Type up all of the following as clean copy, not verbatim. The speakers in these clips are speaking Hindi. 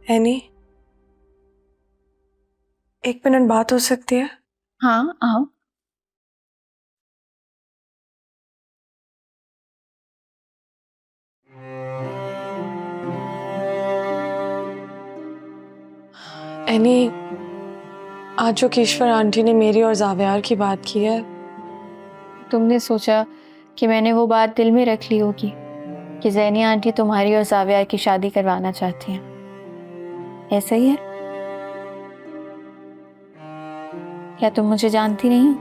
एनी, एक मिनट बात हो सकती है? हाँ आओ। एनी, आज जो किश्वर आंटी ने मेरी और जावियार की बात की है, तुमने सोचा कि मैंने वो बात दिल में रख ली होगी कि ज़ैनी आंटी तुम्हारी और ज़ाविया की शादी करवाना चाहती हैं, ऐसा ही है? या तुम मुझे जानती नहीं हो?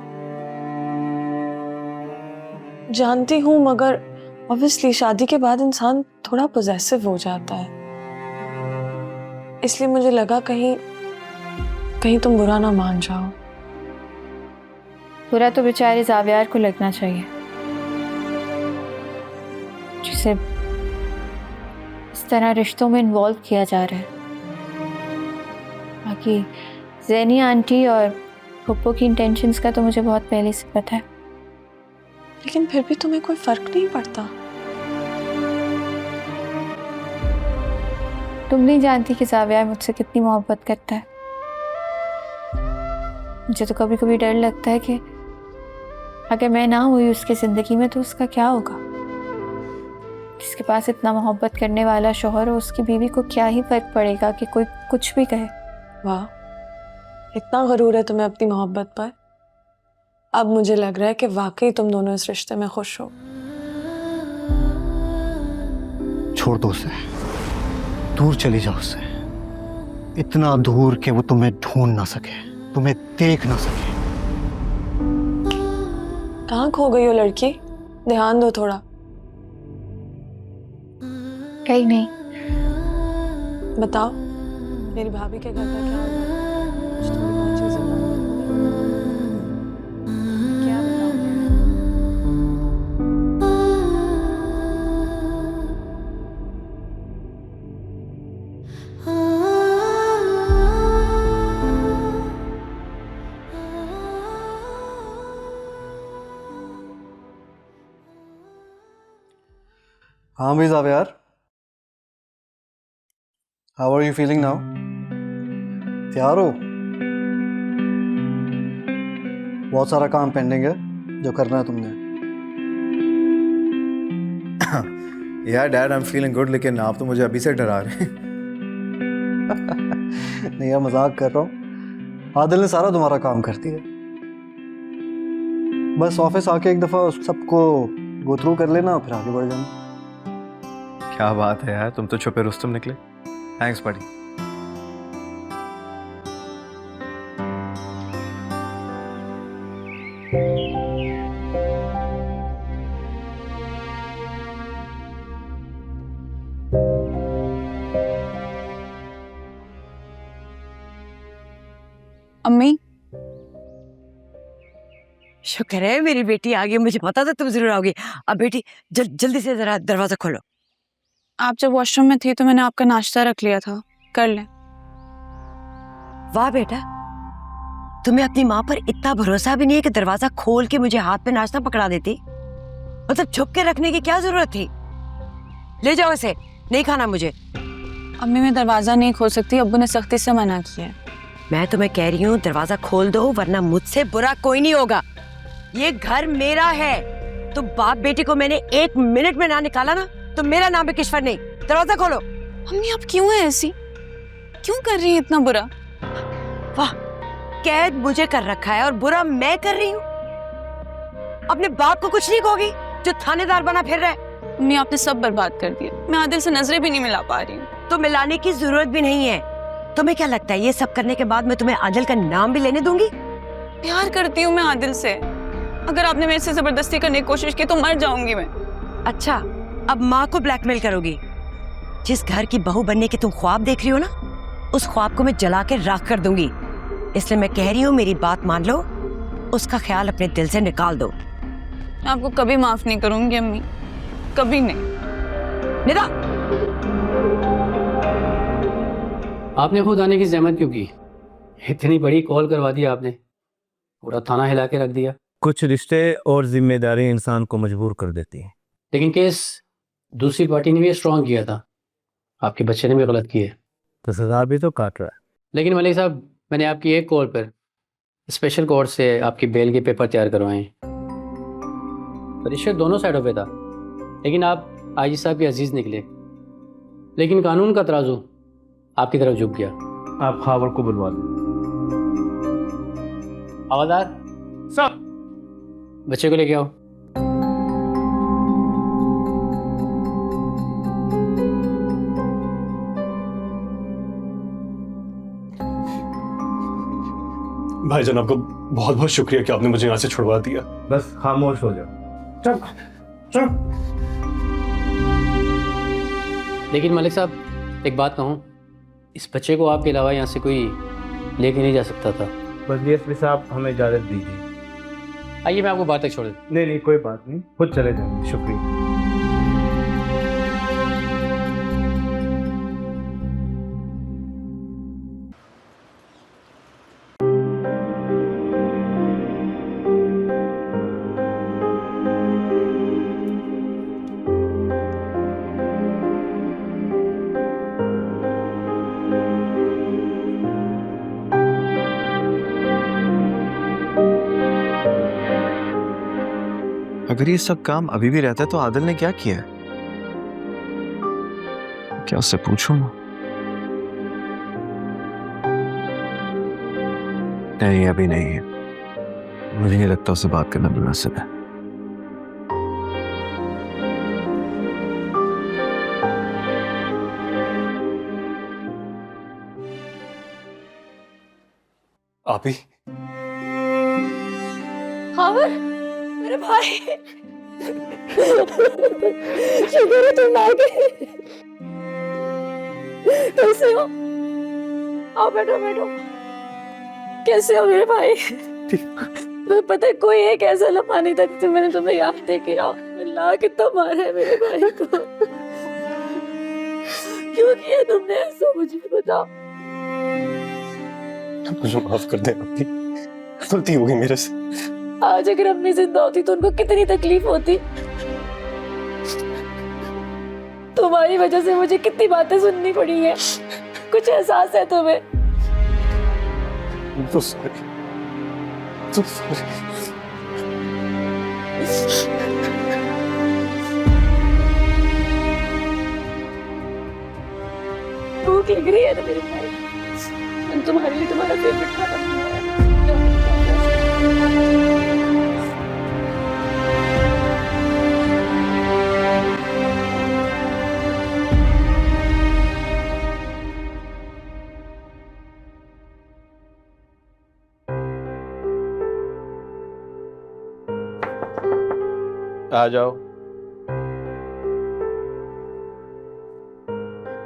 जानती हूँ मगर ऑब्वियसली शादी के बाद इंसान थोड़ा पोजेसिव हो जाता है, इसलिए मुझे लगा कहीं कहीं तुम बुरा ना मान जाओ। बुरा तो बेचारे ज़ावियार को लगना चाहिए, जिसे इस तरह रिश्तों में इन्वॉल्व किया जा रहा है। बाकी ज़ैनी आंटी और पप्पो की इंटेंशंस का तो मुझे बहुत पहले से पता है। लेकिन फिर भी तुम्हें कोई फर्क नहीं पड़ता? तुम नहीं जानती कि ज़ावियार मुझसे कितनी मोहब्बत करता है। मुझे तो कभी कभी डर लगता है कि अगर मैं ना हुई उसकी जिंदगी में तो उसका क्या होगा। जिसके पास इतना मोहब्बत करने वाला शौहर हो, उसकी बीवी को क्या ही फर्क पड़ेगा कि कोई कुछ भी कहे। वाह, इतना गरूर है तुम्हें अपनी मोहब्बत पर। अब मुझे लग रहा है कि वाकई तुम दोनों इस रिश्ते में खुश हो। छोड़ दो उसे, दूर चली जाओ उससे, इतना दूर कि वो तुम्हें ढूंढ ना सके, तुम्हें देख ना सके। कहाँ खो गई हो लड़की? ध्यान दो थोड़ा। कहीं नहीं। बताओ, मेरी भाभी के घर का क्या हो गया? कुछ थोड़ी बहुत चीजें मालूम होंगी। क्या बताऊं मैं? हाँ भाई यार, how are you feeling now? तैयार हो? बहुत सारा काम पेंडिंग है जो करना है तुमने। यार dad I am feeling good, लेकिन आप तो मुझे अभी से डरा रहे हैं। नहीं यार, मजाक कर रहा हूँ। आदिल ने सारा तुम्हारा काम कर दिया, बस ऑफिस आके एक दफा सबको गो थ्रू कर लेना, फिर आगे बढ़ जाना। क्या बात है यार, तुम तो छुपे रुस्तम निकले। थैंक्स बड़ी। अम्मी, शुक्र है मेरी बेटी आ गई। मुझे पता था तुम जरूर आओगी। अब बेटी जल्दी से जरा दरवाजा खोलो। आप जब वॉशरूम में थी तो मैंने आपका नाश्ता रख लिया था, कर लें। वाह बेटा, तुम्हें अपनी माँ पर इतना भरोसा भी नहीं है कि दरवाजा खोल के मुझे हाथ पे नाश्ता पकड़ा देती। मतलब छुप के रखने की क्या जरूरत थी? ले जाओ इसे, नहीं खाना मुझे। अम्मी, मैं दरवाजा नहीं खोल सकती, अब्बू ने सख्ती से मना किया है। मैं तुम्हें कह रही हूँ दरवाजा खोल दो, वरना मुझसे बुरा कोई नहीं होगा। ये घर मेरा है। तो बाप बेटी को मैंने 1 मिनट में ना निकाला ना, तो मेरा नाम है किश्वर नहीं। दरवाजा खोलो। अम्मी, आप क्यों है ऐसी? क्यों कर रही है इतना बुरा? वाह, कैद मुझे कर रखा है और बुरा मैं कर रही हूँ। अपने बाप को कुछ नहीं कहोगी जो थानेदार बना फिर रहा है? अम्मी, आपने सब बर्बाद कर दिया। मैं आदिल से नजरें भी नहीं मिला पा रही हूँ। तो मिलाने की जरूरत भी नहीं है। तुम्हें क्या लगता है ये सब करने के बाद मैं तुम्हें आदिल का नाम भी लेने दूंगी? प्यार करती हूँ मैं आदिल से। अगर आपने मेरे से जबरदस्ती करने की कोशिश की तो मर जाऊंगी मैं। अच्छा, अब माँ को ब्लैकमेल करोगी? जिस घर की बहू बनने के तुम ख्वाब देख रही हो ना, उस ख्वाब को मैं जला के राख कर दूंगी। इसलिए मैं कह रही हूँ मेरी बात मान लो, उसका ख्याल अपने दिल से निकाल दो। मैं आपको कभी माफ नहीं करूंगी अम्मी, कभी नहीं। निदा, आपने खुद आने की जहमत क्यों की? इतनी बड़ी कॉल करवा दी आपने, पूरा थाना हिला के रख दिया। कुछ रिश्ते और जिम्मेदारी इंसान को मजबूर कर देती है। लेकिन केस दूसरी पार्टी ने भी स्ट्रॉन्ग किया था, आपके बच्चे ने भी गलत किए। तो सजा भी तो काट रहा है। लेकिन मलिक साहब, मैंने आपकी एक कॉल पर स्पेशल कोर्ट से आपकी बेल के पेपर तैयार करवाए हैं। परिश्रम दोनों साइडों पे था, लेकिन आप आईजी साहब के अजीज़ निकले। लेकिन कानून का तराजू आपकी तरफ झुक गया। आप खावर को बुलवा दो। हवालदार सब बच्चे को लेके आओ। भाईजान, आपका बहुत बहुत शुक्रिया कि आपने मुझे यहाँ से छुड़वा दिया। बस खामोश हो जाओ। चल चल। लेकिन मलिक साहब, एक बात कहूँ, इस बच्चे को आपके अलावा यहाँ से कोई लेके नहीं जा सकता था। बस डीएसपी साहब, हमें इजाज़त दीजिए। आइए मैं आपको बात तक छोड़ देता हूँ। नहीं कोई बात नहीं, खुद चले जाएंगे। शुक्रिया। अगर ये सब काम अभी भी रहता है तो आदिल ने क्या किया है? क्या उससे पूछूं? नहीं, अभी नहीं है। मुझे नहीं लगता उससे बात करना मुनासिब है। आप ही हावर, मेरे भाई, शुक्र है तुम आ गए। कैसे हो? आओ बैठो बैठो। कैसे हो मेरे भाई? तुम्हें पता है कोई एक ऐसा लम्हा नहीं था जिसमें मैंने तुम्हें याद देखे। अल्लाह कितना मारा है मेरे भाई को। क्यों किया तुमने ऐसा, मुझे बताओ। मुझे माफ कर दे, आपकी गलती हो गई मेरे से। आज अगर अम्मी जिंदा होती तो उनको कितनी तकलीफ होती। तुम्हारी वजह से मुझे कितनी बातें सुननी पड़ी है। कुछ एहसास है तुम्हें? तो सॉरी, तो सॉरी। भूख लग रही है ना मेरे भाई? मैंने तुम्हारे लिए तुम्हारा फेवरेट खाना बनाया है। आ जाओ।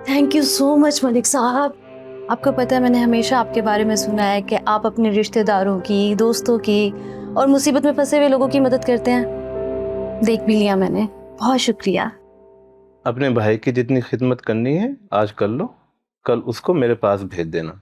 Thank you so much Malik साहब। आपको पता है, मैंने हमेशा आपके बारे में सुना है कि आप अपने रिश्तेदारों की, दोस्तों की और मुसीबत में फंसे हुए लोगों की मदद करते हैं। देख भी लिया मैंने। बहुत शुक्रिया। अपने भाई की जितनी खिदमत करनी है आज कर लो, कल उसको मेरे पास भेज देना।